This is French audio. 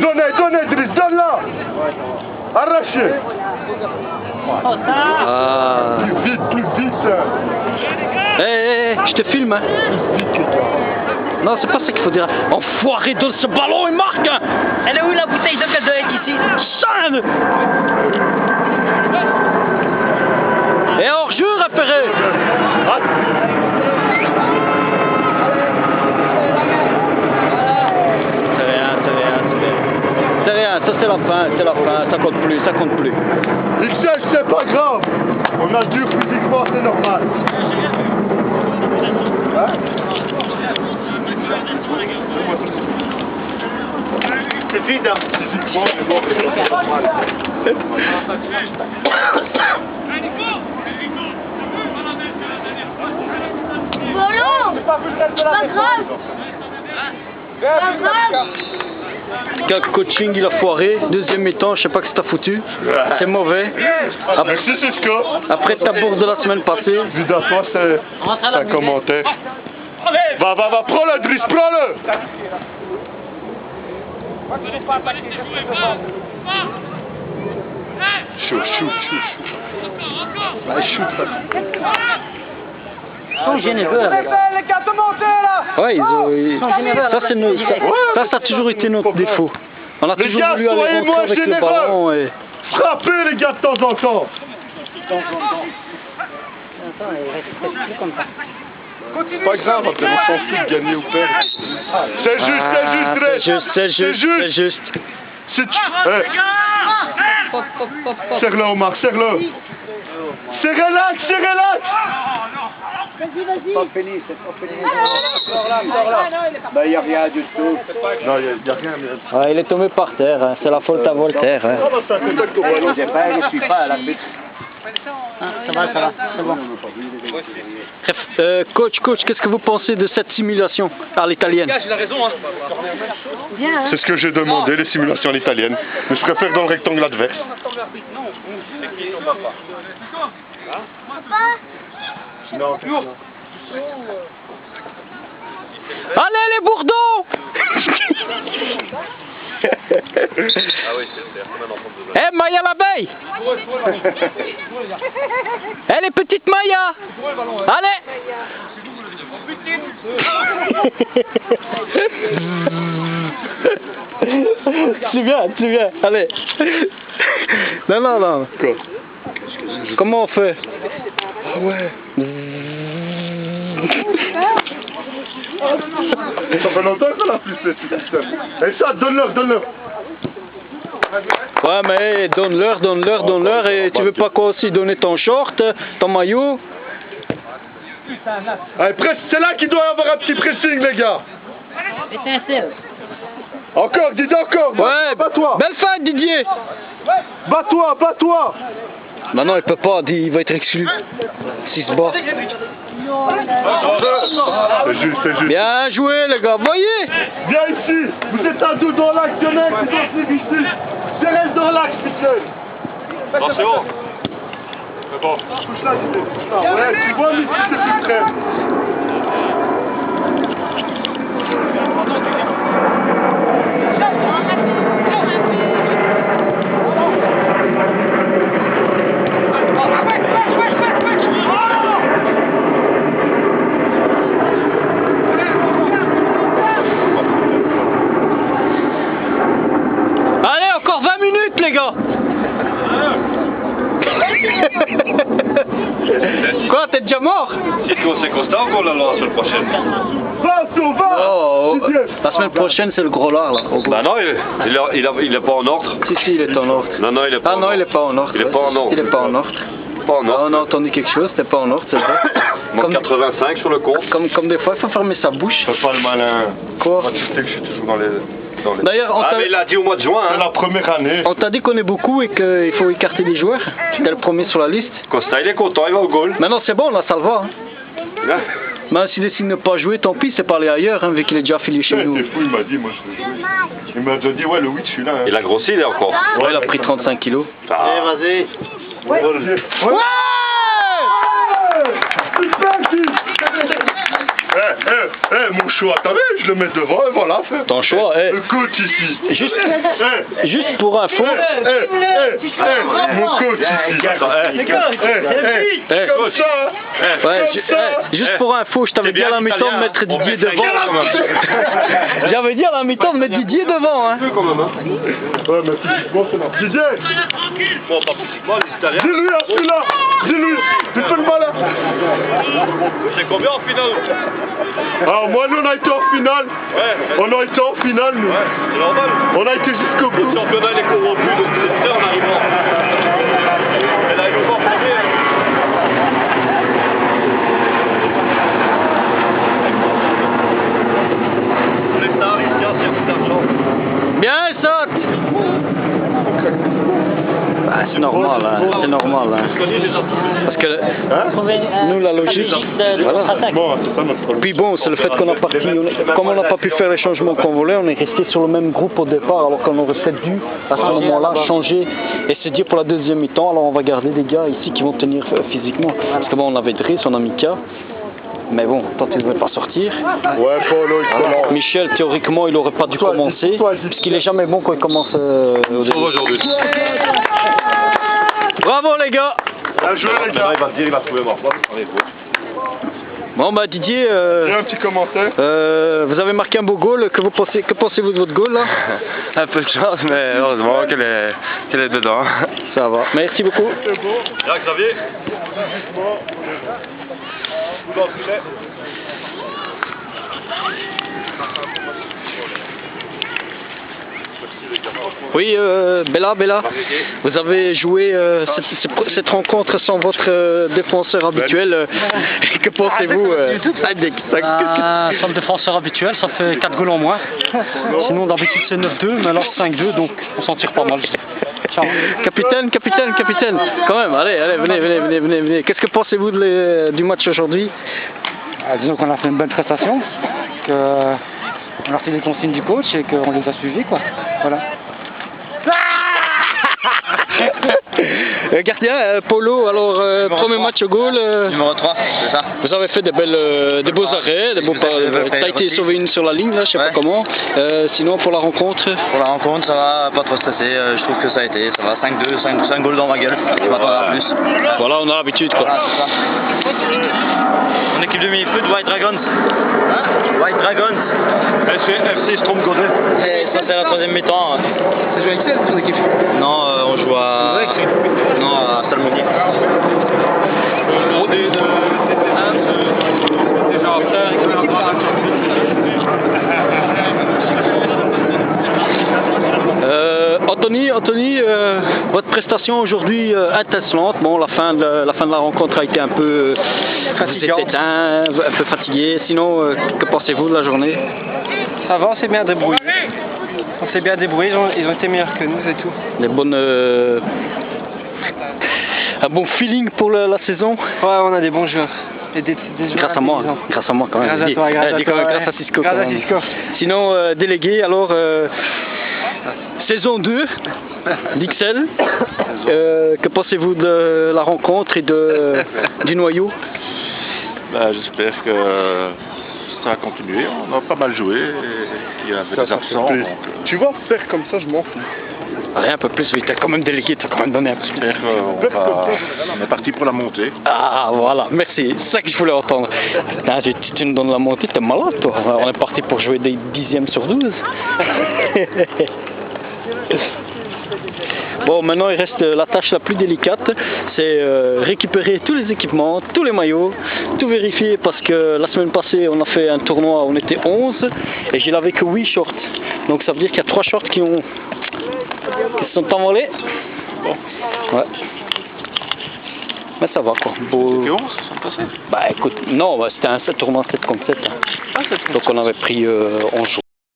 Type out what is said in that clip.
Donnez, Driss, donne-la. Arrachez. Ah. Plus vite. Hé, je te filme. Hein. Non, c'est pas ça qu'il faut dire. Enfoiré, donne ce ballon et marque. Elle est où la bouteille de cadeau ici? Chane. Et hors-jeu, repéré. C'est rien, ça c'est la fin, ça compte plus. Il sèche, c'est pas grave. On a dur physiquement, c'est normal. Hein? C'est vide, hein. Physiquement, c'est bon, c'est normal. Pas grave. Quel coaching il a foiré, deuxième mi-temps, je sais pas que t'as foutu, c'est mauvais. Merci Cisco. Après ta bourse de la semaine passée. Évidemment, c'est un commentaire. Va, prends-le, Driss, prends-le. Shoot. Allez, shoot. Ils sont généreux, les gars. Les gars, de monter là. Ouais, ça a toujours été notre défaut. On a Les toujours gars, voulu aller soyez rentrer moins avec le généreux. ballon et... Frappez les gars de temps en temps. Pas grave, après on s'en fout de gagner ou perdre. C'est juste, C'est juste. Si tu... Serre-le Omar, serre-le. C'est relax. Vas-y. Pas fini, c'est pas fini. Sors là. Ben, il n'y a rien du tout. Non, il n'y a rien. Mais... Ouais, il est tombé par terre, hein. C'est la faute à Voltaire. Hein. Je suis pas à l'arbitre. Ça va, c'est bon. Coach, qu'est-ce que vous pensez de cette simulation à l'italienne? Bien, hein. C'est ce que j'ai demandé, les simulations à l'italienne. Mais je préfère dans le rectangle adverse. Non, Allez les bourdons. Eh Maya l'abeille. Eh les petites Maya. Allez. Tu viens, allez. Non. Quoi? Comment on fait? Ouais. Ça fait longtemps qu'on a plus fait ce système. Et ça, donne-leur. Ouais mais donne-leur et tu veux pas quoi aussi donner ton short, ton maillot? Allez, c'est là qu'il doit y avoir un petit pressing les gars. Étincelle. Encore, Didier, encore. Ouais, bats-toi. belle fin Didier. Bats-toi. Bah non il peut pas, il va être exclu. S'il se bat. C'est juste. Bien joué les gars, voyez. Viens ici. Vous êtes à dos dans l'axe, il y en a un qui doit suivre ici. Je reste dans l'axe, Michel. Attention. C'est bon. Touche là, Didier. Ouais, tu vois, ici, c'est plus près. Allez encore 20 minutes les gars. Quoi, t'es déjà mort? C'est constant qu'on la lance la semaine prochaine. Oh, la semaine prochaine c'est le gros lard là. Bah non, il est pas en ordre. Si, il est en ordre. Non, il est pas en ordre. Il est pas en ordre. Il est pas en ordre. Il est pas en ordre. Pas en ordre. On a entendu quelque chose, c'était pas en ordre, c'est vrai. Manque 85 sur le compte. Comme des fois, il faut fermer sa bouche. Fais pas le malin. Quoi? Moi, tu sais que je suis toujours dans les... D'ailleurs, mais il a dit au mois de juin. C'est la première année. on t'a dit qu'on est beaucoup et qu'il faut écarter des joueurs. T'es le premier sur la liste. Costa, il est content, il va au goal. Maintenant c'est bon, là ça le va. Hein. Mais s'il décide de ne pas jouer, tant pis, c'est pas aller ailleurs, hein, vu qu'il est déjà affilié chez nous. T'es fou, il m'a dit, moi je veux jouer. Il m'a déjà dit, ouais, le 8, je suis là. Hein. Il a grossi, il est encore. Ouais, il a pris 35 kilos. Allez, vas-y. Ouais. Mon choix, t'as vu, je le mets devant et voilà. Ton choix, Le coach ici. juste pour info. Mon coach ici. Comme ça. Juste pour info, je t'avais dit à la mi-temps de mettre Didier devant. J'avais dit à la mi-temps de mettre Didier devant. Hein. Ouais, mais physiquement, c'est là. Didier, Bon, pas physiquement, les Italiens. dis-lui à celui-là. Dis-lui, tu fais le malin. C'est combien en finale? Alors moi, nous, on a été en finale. On a été en finale, nous. C'est normal. On a été jusqu'au bout. Le championnat, il est corrompu, donc c'est bizarre en arrivant. Et là, il nous voit premier. Les stars, ils tiennent sur tout l'argent. Bien, saute. Ah, c'est normal, hein. C'est normal. Hein. Parce que nous, la logique, voilà. Bon, c'est ça notre problème. Puis bon, c'est le fait qu'on a parti, comme on n'a pas pu faire les changements qu'on voulait, on est resté sur le même groupe au départ, alors qu'on aurait peut-être dû, à ce moment-là, changer et se dire pour la deuxième mi-temps, alors on va garder des gars ici qui vont tenir physiquement. Parce que bon, on avait Driss, on a Mika, mais bon, tant qu'il ne veut pas sortir. Ouais, Polo, il commence. Michel, théoriquement, il n'aurait pas dû commencer, parce qu'il est jamais bon quand il commence au début. Aujourd'hui. Bravo les gars! Bien joué, les Maintenant, gars. il va se dire, il va trouver mort. Bon bah Didier, J'ai un petit commentaire. vous avez marqué un beau goal, que pensez-vous de votre goal là? Un peu de chance, mais heureusement qu'elle est dedans. Ça va, merci beaucoup. C'est beau. Là, Xavier. Oui, Bella, vous avez joué cette rencontre sans votre défenseur habituel. Que pensez-vous Sans le défenseur habituel, ça fait 4 goals en moins. Sinon, d'habitude, c'est 9-2, mais alors 5-2, donc on s'en tire pas mal. Ciao. Capitaine, quand même, allez, venez. Qu'est-ce que pensez-vous du match aujourd'hui? Disons qu'on a fait une bonne prestation, qu'on a reçu les consignes du coach et qu'on les a suivis, quoi. Voilà. Gardien, Polo, alors premier match au goal. Numéro 3, c'est ça. Vous avez fait des beaux arrêts, t'as été sauvé une sur la ligne là, je sais pas comment. Sinon pour la rencontre. Pour la rencontre, ça va, pas trop stressé, je trouve que ça va 5-2, 5 goals dans ma gueule, je m'attendais à plus. Voilà, on a l'habitude quoi. Voilà, c'est ça. Mon équipe de mini-foot, White Dragons. White Dragons. FC Strom Godet. Et ça c'est la troisième mi-temps. C'est joué avec ton équipe? Non, on joue à Salmonie. Anthony, votre prestation aujourd'hui étincelante. Bon, la fin de la rencontre a été un peu Fatigante. un peu fatigué. Sinon, que pensez-vous de la journée? Ça va, on s'est bien débrouillé. Ils ont été meilleurs que nous, c'est tout. Des bonnes, un bon feeling pour la saison. Ouais, on a des bons joueurs. Et des joueurs Grâce à moi quand même. Grâce à toi, Grâce à Cisco. Grâce quand à même. Cisco. Sinon, délégué, alors, saison 2 d'XL, que pensez-vous de la rencontre et du noyau? J'espère que ça a continué. On a pas mal joué. Il y avait des absents. Donc, Tu vois, faire comme ça, je m'en fous. Rien, un peu plus, oui, t'as quand même délégué, t'as quand même donné un petit peu. j'espère qu'on est parti pour la montée. Ah, voilà, merci, c'est ça que je voulais entendre. Putain, tu nous donnes la montée, t'es malade, toi. On est parti pour jouer des 10e sur 12. Bon, maintenant il reste la tâche la plus délicate, c'est récupérer tous les équipements, tous les maillots, tout vérifier parce que la semaine passée on a fait un tournoi, on était 11 et j'ai lavé que 8 shorts. Donc ça veut dire qu'il y a 3 shorts qui se sont envolés. Ouais. Mais ça va quoi. Beau... Bah écoute, non, c'était un tournoi 7 contre 7. Donc on avait pris 11 jours.